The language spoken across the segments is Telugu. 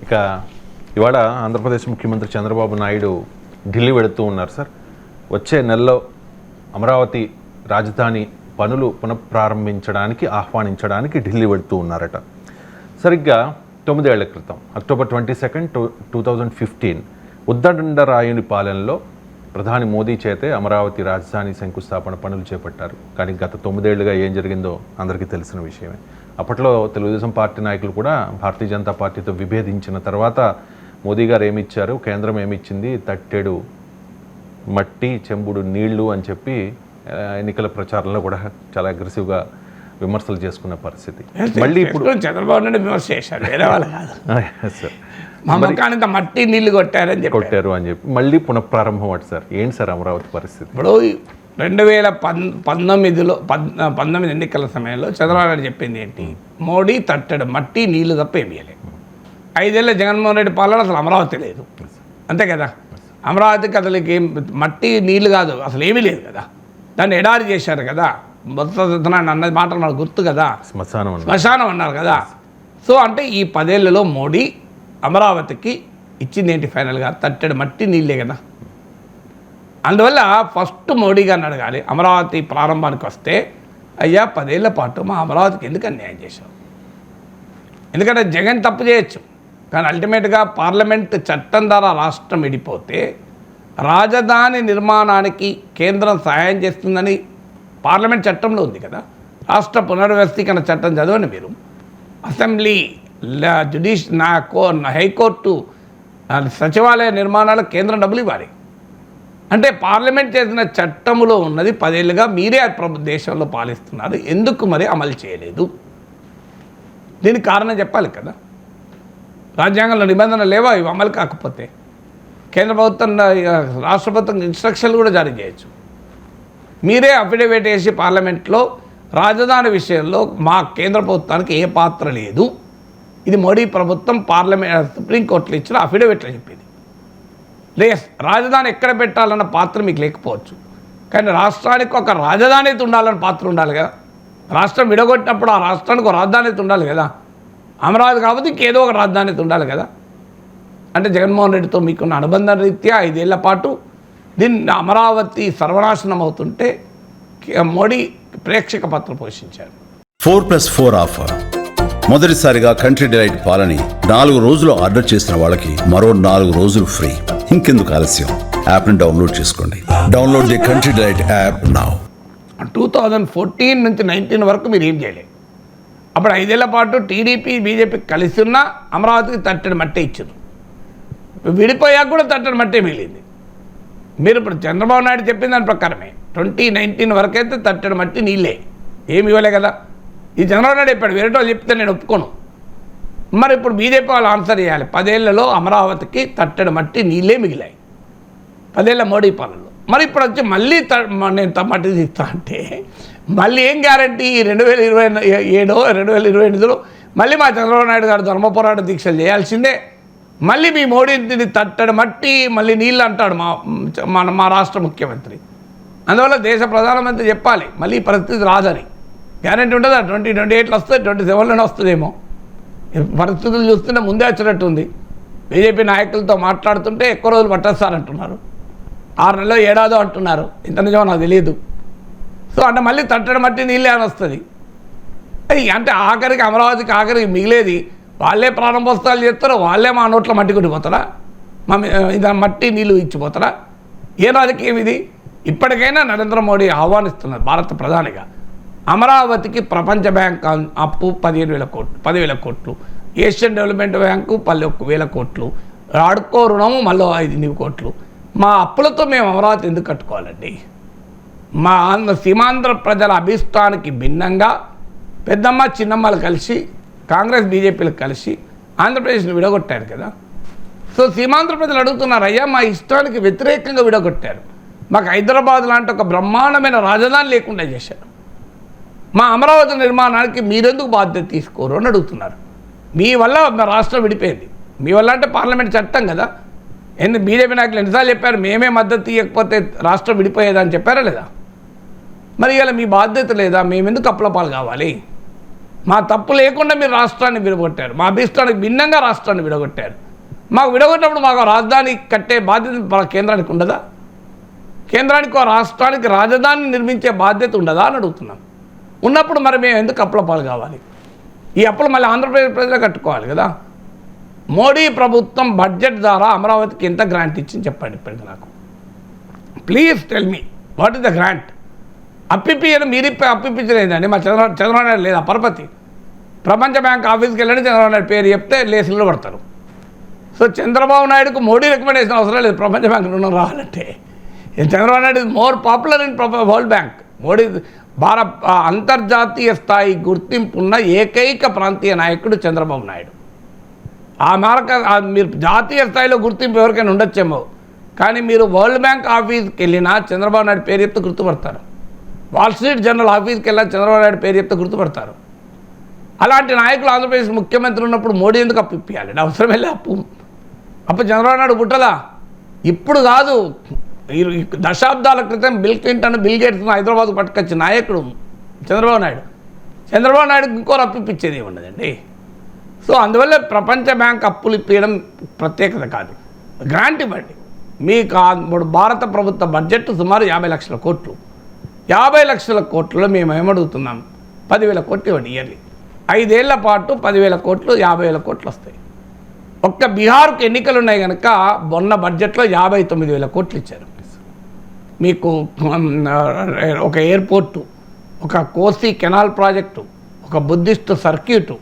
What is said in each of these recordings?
ఇక ఇవాళ ఆంధ్రప్రదేశ్ ముఖ్యమంత్రి చంద్రబాబు నాయుడు ఢిల్లీ వెళుతూ ఉన్నారు సార్. వచ్చే నెలలో అమరావతి రాజధాని పనులు పునఃప్రారంభించడానికి ఆహ్వానించడానికి ఢిల్లీ వెళుతూ ఉన్నారట. సరిగ్గా 9 ఏళ్ల క్రితం అక్టోబర్ 22, 2015 ఉద్దండరాయుని పాలనలో ప్రధాని మోదీ చేతే అమరావతి రాజధాని శంకుస్థాపన పనులు చేపట్టారు. కానీ గత 9 ఏళ్లుగా ఏం జరిగిందో అందరికీ తెలిసిన విషయమే. అప్పట్లో తెలుగుదేశం పార్టీ నాయకులు కూడా భారతీయ జనతా పార్టీతో విభేదించిన తర్వాత మోదీ గారు ఏమిచ్చారు, కేంద్రం ఏమిచ్చింది, తట్టెడు మట్టి చెంబుడు నీళ్లు అని చెప్పి ఎన్నికల ప్రచారంలో కూడా చాలా అగ్రెసివ్గా విమర్శలు చేసుకున్న పరిస్థితి. మళ్ళీ ఇప్పుడు చంద్రబాబు నాయుడు విమర్శ చేశారు, వేరే వాళ్ళు కాదు. సార్ మమ్మకానికి మట్టి నీళ్లు కొట్టారు అని చెప్పి మళ్ళీ పునఃప్రారంభం అటు సార్. ఏంటి సార్ అమరావతి పరిస్థితి? ఇప్పుడు 2019 ఎన్నికల సమయంలో చంద్రబాబు నాయుడు చెప్పింది ఏంటి? మోడీ తట్టడు మట్టి నీళ్లు తప్ప ఏమి ఇవ్వలేదు. 5 ఏళ్ళ జగన్మోహన్ రెడ్డి పాలన అసలు అమరావతి లేదు, అంతే కదా. అమరావతికి అసలు ఏం మట్టి నీళ్లు కాదు, అసలు ఏమీ లేదు కదా. దాన్ని ఎడారి చేశారు కదా. మొత్తం అన్నది మాట మనకు గుర్తు కదా, శ్మశానం అన్నారు కదా. సో అంటే ఈ 10 ఏళ్లలో మోడీ అమరావతికి ఇచ్చింది ఏంటి? ఫైనల్గా తట్టెడు మట్టి నీళ్ళే కదా. అందువల్ల ఫస్ట్ మోడీ గారిని అడగాలి, అమరావతి ప్రారంభానికి వస్తే అయ్యా 10 ఏళ్ల పాటు మా అమరావతికి ఎందుకు అన్యాయం చేశావు? ఎందుకంటే జగన్ తప్పు చేయొచ్చు, కానీ అల్టిమేట్గా పార్లమెంట్ చట్టం ద్వారా రాష్ట్రం విడిపోతే రాజధాని నిర్మాణానికి కేంద్రం సహాయం చేస్తుందని పార్లమెంట్ చట్టంలో ఉంది కదా. రాష్ట్ర పునర్వ్యవస్థీకరణ చట్టం చదవండి మీరు. అసెంబ్లీ, హైకోర్టు, సచివాలయ నిర్మాణాలకు కేంద్రం డబ్బులు ఇవ్వాలి. అంటే పార్లమెంట్ చేసిన చట్టంలో ఉన్నది 10 ఏళ్ళుగా మీరే దేశంలో పాలిస్తున్నారు, ఎందుకు మరి అమలు చేయలేదు? దీనికి కారణం చెప్పాలి కదా. రాజ్యాంగంలో నిబంధనలు లేవా ఇవి అమలు కాకపోతే? కేంద్ర ప్రభుత్వం, రాష్ట్ర ప్రభుత్వం ఇన్స్ట్రక్షన్లు కూడా జారీ చేయొచ్చు. మీరే అఫిడవిట్ వేసి పార్లమెంట్లో రాజధాని విషయంలో మా కేంద్ర ప్రభుత్వానికి ఏ పాత్ర లేదు, ఇది మోడీ ప్రభుత్వం సుప్రీంకోర్టులో ఇచ్చిన అఫిడవిట్లో చెప్పింది. రాజధాని ఎక్కడ పెట్టాలన్న పాత్ర మీకు లేకపోవచ్చు, కానీ రాష్ట్రానికి ఒక రాజధాని ఉండాలన్న పాత్ర ఉండాలి కదా. రాష్ట్రం విడగొట్టినప్పుడు ఆ రాష్ట్రానికి ఒక రాజధాని ఉండాలి కదా. అమరావతి కాబట్టి ఇంకేదో ఒక రాజధాని ఉండాలి కదా. అంటే జగన్మోహన్ రెడ్డితో మీకున్న అనుబంధం రీత్యా 5 ఏళ్ల పాటు దీన్ని అమరావతి సర్వనాశనం అవుతుంటే మోడీ ప్రేక్షక పాత్ర పోషించారు. 4+4 ఆఫర్. మొదటిసారిగా కంట్రీ డిలైట్ పాలని 4 రోజులు ఆర్డర్ చేసిన వాళ్ళకి మరో 4 రోజులు ఫ్రీ. ఇంకెందుకు ఆలస్యం, యాప్ని డౌన్లోడ్ చేసుకోండి. Download the country delight app now. 2014 నుంచి 19 వరకు మీరు ఏం చేయలేదు. అప్పుడు 5 ఏళ్ల పాటు టీడీపీ బీజేపీ కలిసి ఉన్న అమరావతికి తట్టెడు మట్టే ఇచ్చారు. విడిపోయాక కూడా తట్టెడు మట్టే మిగిలింది. మీరు ఇప్పుడు చంద్రబాబు నాయుడు చెప్పిన దాని ప్రకారమే 2019 వరకు అయితే తట్టెడు మట్టి నీళ్ళే, ఏమి ఇవ్వలే కదా. ఈ చంద్రబాబు నాయుడు చెప్పాడు, వేరే వాళ్ళు చెప్తే నేను ఒప్పుకోను. మరి ఇప్పుడు బీజేపీ వాళ్ళు ఆన్సర్ చేయాలి. 10 ఏళ్లలో అమరావతికి తట్టెడు మట్టి నీళ్ళే మిగిలాయి 10 ఏళ్ల మోడీ పాలనలో. మరి ఇప్పుడు వచ్చి మళ్ళీ నేను మట్టి తీస్తా అంటే మళ్ళీ ఏం గ్యారంటీ? 2027, 2028లో మళ్ళీ మా చంద్రబాబు నాయుడు గారు ధర్మ పోరాట దీక్షలు చేయాల్సిందే. మళ్ళీ మీ మోడీని తట్టెడు మట్టి మళ్ళీ నీళ్ళు అంటాడు మా రాష్ట్ర ముఖ్యమంత్రి. అందువల్ల దేశ ప్రధానమంత్రి చెప్పాలి మళ్ళీ ఈ పరిస్థితి రాదని. గ్యారంటీ ఉంటుందా? 2028లో వస్తుంది, 2027లోనే వస్తుందేమో. పరిస్థితులు చూస్తుంటే ముందే వచ్చినట్టుంది. బీజేపీ నాయకులతో మాట్లాడుతుంటే ఎక్కువ రోజులు పట్టేస్తారంటున్నారు, 6 నెలలో ఏడాదో అంటున్నారు. ఇంత నిజమో నాకు తెలియదు. సో అంటే మళ్ళీ తట్టెడు మట్టి నీళ్ళే అని వస్తుంది. అంటే ఆఖరికి అమరావతికి ఆఖరికి మిగిలేది వాళ్ళే ప్రారంభోత్సవాలు చేస్తారో, వాళ్ళే మా నోట్లో మట్టి కొట్టిపోతారా, ఇది మట్టి నీళ్ళు ఇచ్చిపోతారా? ఏ రాజకీయం ఇది? ఇప్పటికైనా నరేంద్ర మోడీ ఆహ్వానిస్తున్నారు భారత ప్రధానిగా. అమరావతికి ప్రపంచ బ్యాంక్ అప్పు 10,000 కోట్లు, ఏషియన్ డెవలప్మెంట్ బ్యాంకు 11,000 కోట్లు, ఆడుకో రుణము మళ్ళీ 5,000 కోట్లు. మా అప్పులతో మేము అమరావతి ఎందుకు కట్టుకోవాలండి? మా సీమాంధ్ర ప్రజల అభిష్టానికి భిన్నంగా పెద్దమ్మ చిన్నమ్మలు కలిసి కాంగ్రెస్ బీజేపీలకు కలిసి ఆంధ్రప్రదేశ్ని విడగొట్టారు కదా. సో సీమాంధ్ర ప్రజలు అడుగుతున్నారు, అయ్యా మా ఇష్టానికి వ్యతిరేకంగా విడగొట్టారు, మాకు హైదరాబాద్ లాంటి ఒక బ్రహ్మాండమైన రాజధాని లేకుండా చేశారు, మా అమరావతి నిర్మాణానికి మీరెందుకు బాధ్యత తీసుకోరు అని అడుగుతున్నారు. మీ వల్ల రాష్ట్రం విడిపోయింది, మీ వల్ల అంటే పార్లమెంట్ చట్టం కదా. బీజేపీ నాయకులు ఎన్నిసార్లు చెప్పారు, మేమే మద్దతు ఇవ్వకపోతే రాష్ట్రం విడిపోయేదని చెప్పారా లేదా? మరి ఇలా మీ బాధ్యత లేదా? మేమెందుకు అప్పుల పాలు కావాలి? మా తప్పు లేకుండా మీరు రాష్ట్రాన్ని విడగొట్టారు, మా అభిష్టానికి భిన్నంగా రాష్ట్రాన్ని విడగొట్టారు. మాకు విడగొట్టినప్పుడు మాకు రాజధాని కట్టే బాధ్యత మన కేంద్రానికి ఉండదా? కేంద్రానికి రాష్ట్రానికి రాజధాని నిర్మించే బాధ్యత ఉండదా అని అడుగుతున్నాం. ఉన్నప్పుడు మరి మేము ఎందుకు అప్పుల పాలు కావాలి? ఈ అప్పులు మళ్ళీ ఆంధ్రప్రదేశ్ ప్రజలే కట్టుకోవాలి కదా. మోడీ ప్రభుత్వం బడ్జెట్ ద్వారా అమరావతికి ఎంత గ్రాంట్ ఇచ్చింది చెప్పండి ఇప్పటికి నాకు. Please tell me what is the grant? అప్పిప్పియని మీరు అప్పిప్పించలేదండి. మా చంద్రబాబు నాయుడు లేదా పరపతి ప్రపంచ బ్యాంక్ ఆఫీస్కి వెళ్ళండి, చంద్రబాబు నాయుడు పేరు చెప్తే లేసులు పడతారు. సో చంద్రబాబు నాయుడుకు మోడీ రికమెండేషన్ అవసరం లేదు ప్రపంచ బ్యాంక్ రుణం రావాలంటే. Chandrababu Naidu is more popular in world bank. Modi అంతర్జాతీయ స్థాయి గుర్తింపు ఉన్న ఏకైక ప్రాంతీయ నాయకుడు చంద్రబాబు నాయుడు. ఆ మేరకు మీరు జాతీయ స్థాయిలో గుర్తింపు ఎవరికైనా ఉండొచ్చేమో, కానీ మీరు వరల్డ్ బ్యాంక్ ఆఫీస్కి వెళ్ళినా చంద్రబాబు నాయుడు పేరు చెప్తే గుర్తుపడతారు. వాల్ స్ట్రీట్ జర్నల్ ఆఫీస్కి వెళ్ళినా చంద్రబాబు నాయుడు పేరు చెప్తే గుర్తుపడతారు. అలాంటి నాయకులు ఆంధ్రప్రదేశ్ ముఖ్యమంత్రి ఉన్నప్పుడు మోడీ ఎందుకు అప్పు ఇప్పియాలి? అవసరం వెళ్ళి అప్పు చంద్రబాబు నాయుడు పుట్టదా? ఇప్పుడు కాదు, దశాబ్దాల క్రితం బిల్ క్లింటన్, బిల్ గేట్స్ను హైదరాబాద్కు పట్టుకొచ్చిన నాయకుడు చంద్రబాబు నాయుడు. చంద్రబాబు నాయుడుకి ఇంకోరు అప్పు ఇప్పించేది ఉండదండి. సో అందువల్ల ప్రపంచ బ్యాంక్ అప్పులు ఇప్పించడం ప్రత్యేకత కాదు, గ్రాంట్ ఇవ్వండి. మీకు భారత ప్రభుత్వ బడ్జెట్ సుమారు 50 లక్షల కోట్లు. 50 లక్షల కోట్లలో మేము ఏమడుగుతున్నాం? 10,000 కోట్లు ఇవ్వండి ఇయర్లీ. 5 ఏళ్ల పాటు 10,000 కోట్లు, 50,000 కోట్లు వస్తాయి. ఒక్క బీహార్కు ఎన్నికలు ఉన్నాయి కనుక మొన్న బడ్జెట్లో 59,000 కోట్లు ఇచ్చారు. మీకు ఒక ఎయిర్పోర్టు, ఒక కోసి కెనాల్ ప్రాజెక్టు, ఒక బుద్ధిస్ట్ సర్క్యూటు,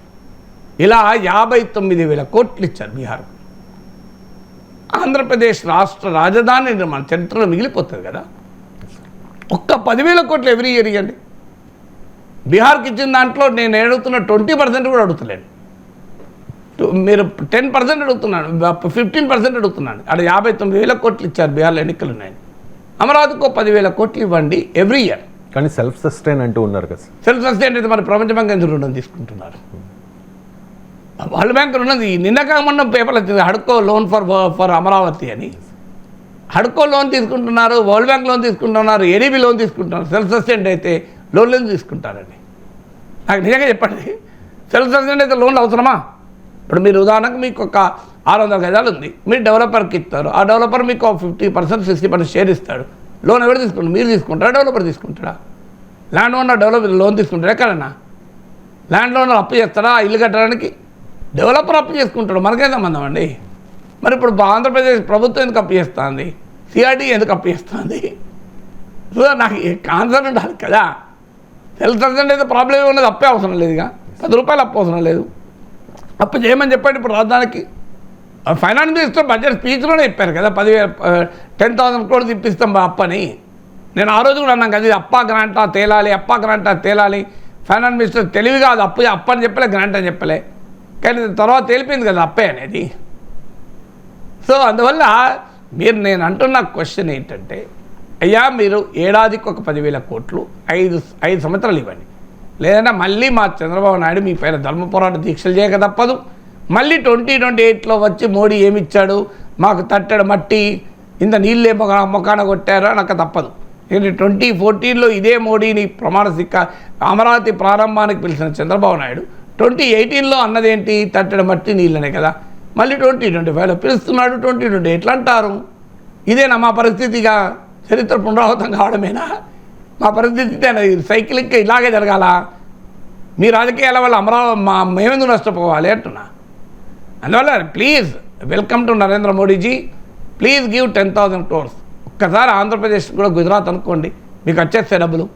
ఇలా 59,000 కోట్లు ఇచ్చారు బీహార్కు. ఆంధ్రప్రదేశ్ రాష్ట్ర రాజధాని నిర్మాణ చరిత్రలో మిగిలిపోతుంది కదా. ఒక్క 10,000 కోట్లు ఎవ్రీ ఇయర్ ఇవ్వండి. బీహార్కి ఇచ్చిన దాంట్లో నేను అడుగుతున్న 20% కూడా అడుగుతలేను. మీరు 10% అడుగుతున్నాను, 15% అడుగుతున్నాను. అక్కడ 59,000 కోట్లు ఇచ్చారు బీహార్లో ఎన్నికలు ఉన్నాయని. అమరావతికి 10,000 కోట్లు ఇవ్వండి ఎవ్రీ ఇయర్. కానీ సెల్ఫ్ సస్టైన్ అంటూ ఉన్నారు కదా. సెల్ఫ్ సస్టైన్ అయితే మరి ప్రపంచ బ్యాంక్ ఎందుకు రుణం తీసుకుంటున్నారు? వరల్డ్ బ్యాంక్ రుణం నిన్న కాకుండా పేపర్లు వచ్చింది, హడ్కో లోన్ ఫర్ అమరావతి అని. హడ్కో లోన్ తీసుకుంటున్నారు, వరల్డ్ బ్యాంక్ లోన్ తీసుకుంటున్నారు, ఏడీబీ లోన్ తీసుకుంటున్నారు. సెల్ఫ్ సస్టైన్ అయితే లోన్లు తీసుకుంటారండి. నాకు నిజంగా చెప్పండి, సెల్ఫ్ సస్టైన్ అయితే లోన్లు అవసరమా? ఇప్పుడు మీరు ఉదాహరణకు మీకు ఒక 600 గజాలు ఉంది, మీరు డెవలపర్కి ఇస్తారు. ఆ డెవలపర్ మీకు 50%, 60% షేర్ ఇస్తాడు. లోన్ ఎవరు తీసుకుంటారు? మీరు తీసుకుంటారా, డెవలపర్ తీసుకుంటాడా? ల్యాండ్ ఓనర్ డెవలపర్ లోన్ తీసుకుంటాడు ఎక్కడన్నా? ల్యాండ్ ఓనర్ అప్పు చేస్తాడా ఇల్లు కట్టడానికి? డెవలపర్ అప్పు చేసుకుంటాడు, మనకేం సంబంధం అండి? మరి ఇప్పుడు ఆంధ్రప్రదేశ్ ప్రభుత్వం ఎందుకు అప్పు చేస్తుంది? సిఆర్డీ ఎందుకు అప్పు చేస్తుంది? సో నాకు ఆన్సర్ ఉండాలి కదా. సెల్ఫ్ సస్టైన్ అయితే ప్రాబ్లం ఉన్నది, అప్పే అవసరం లేదుగా. 10 రూపాయలు అప్పు అవసరం లేదు. అప్పు చేయమని చెప్పండి. ఇప్పుడు రాజధానికి ఫైనాన్స్ మినిస్టర్ బడ్జెట్ స్పీచ్లోనే చెప్పారు కదా, 10,000 కోట్లు ఇప్పిస్తాం అప్పని. నేను ఆ రోజు కూడా అన్నాను కదా, అప్పా గ్రాంటా తేలాలి, అప్పా గ్రాంటా తేలాలి. ఫైనాన్స్ మినిస్టర్ తెలివిగా అది అప్పు అని చెప్పలే, గ్రాంట్ అని చెప్పలే. కానీ తర్వాత తేలిపోయింది కదా అప్పే అనేది. సో అందువల్ల నేను అంటున్న క్వశ్చన్ ఏంటంటే, అయ్యా మీరు ఏడాదికి ఒక 10,000 కోట్లు 5 సంవత్సరాలు ఇవ్వండి. లేదంటే మళ్ళీ మా చంద్రబాబు నాయుడు మీ పైన ధర్మ పోరాట దీక్షలు చేయక తప్పదు. మళ్ళీ 2028లో వచ్చి మోడీ ఏమిచ్చాడు, మాకు తట్టెడు మట్టి, ఇంత నీళ్ళే మొకాన కొట్టారో నాకు తప్పదు. నేను 2014లో ఇదే మోడీని అమరావతి ప్రారంభానికి పిలిచిన చంద్రబాబు నాయుడు 2018లో అన్నదేంటి? తట్టెడు మట్టి నీళ్ళనే కదా. మళ్ళీ 2025లో పిలుస్తున్నాడు, 2020 ఎట్లా అంటారు? ఇదేనా మా పరిస్థితిగా? చరిత్ర పునరావృతం కావడమేనా మా పరిస్థితి? సైక్లిక్ ఇలాగే జరగాల? మీ రాజకీయాల వల్ల మేమెందుకు నష్టపోవాలి అంటున్నా. అందువల్ల please welcome to Narendra Modiji, please give 10,000 crores. ఒక్కసారి ఆంధ్రప్రదేశ్ కూడా గుజరాత్ అనుకోండి, మీకు వచ్చేస్తాయి డబ్బులు,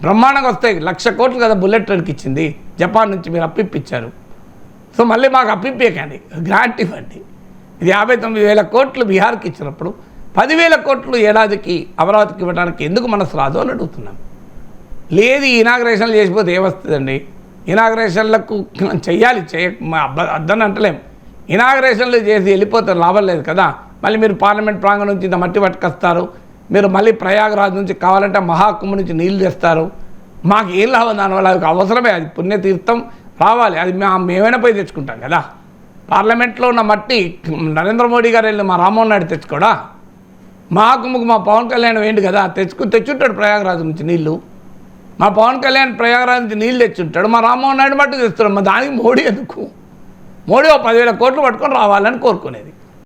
బ్రహ్మాండంగా వస్తాయి. 1,00,000 కోట్లు కదా బుల్లెట్ ట్రైన్కి ఇచ్చింది, జపాన్ నుంచి మీరు అప్పిప్పించారు. సో మళ్ళీ మాకు అప్పిప్పేకండి, గ్రాంట్ ఇవ్వండి. ఇది 59,000 కోట్లు బీహార్కి ఇచ్చినప్పుడు 10,000 కోట్లు ఏడాదికి అమరావతికి ఇవ్వడానికి ఎందుకు మనసు రాదు అని అడుగుతున్నాం. లేదు ఇనాగ్రేషన్లు చేసిపోతే ఏమొస్తుందండి? ఇనాగ్రేషన్లకు చెయ్యాలి, అద్దని అంటలేం. ఇనాగ్రేషన్లు చేసి వెళ్ళిపోతారు, లాభం లేదు కదా. మళ్ళీ మీరు పార్లమెంట్ ప్రాంగణం నుంచి ఇంత మట్టి పట్టుకొస్తారు, మీరు మళ్ళీ ప్రయాగరాజ్ నుంచి కావాలంటే మహాకుంభ నుంచి నీళ్లు తెస్తారు. మాకు ఏం లాభం దానివల్ల? అది అవసరమే, అది పుణ్యతీర్థం రావాలి, అది మేమైనా పోయి తెచ్చుకుంటాం కదా. పార్లమెంట్లో ఉన్న మట్టి నరేంద్ర మోడీ గారు వెళ్ళి మా రామ్మోహన్ నాయుడు తెచ్చుకోడా? మహాకుంభకు మా పవన్ కళ్యాణ్ ఏంటి కదా తెచ్చుంటాడు ప్రయాగరాజు నుంచి నీళ్లు. మా పవన్ కళ్యాణ్ ప్రయాగరాజ్ నుంచి నీళ్ళు తెచ్చుంటాడు, మా రామ్మోహన్ నాయుడు మట్టు తెస్తున్నాడు. మా దానికి మోడీ ఎందుకు? మోడీ ఓ 10,000 కోట్లు పట్టుకొని రావాలని కోరుకునేది.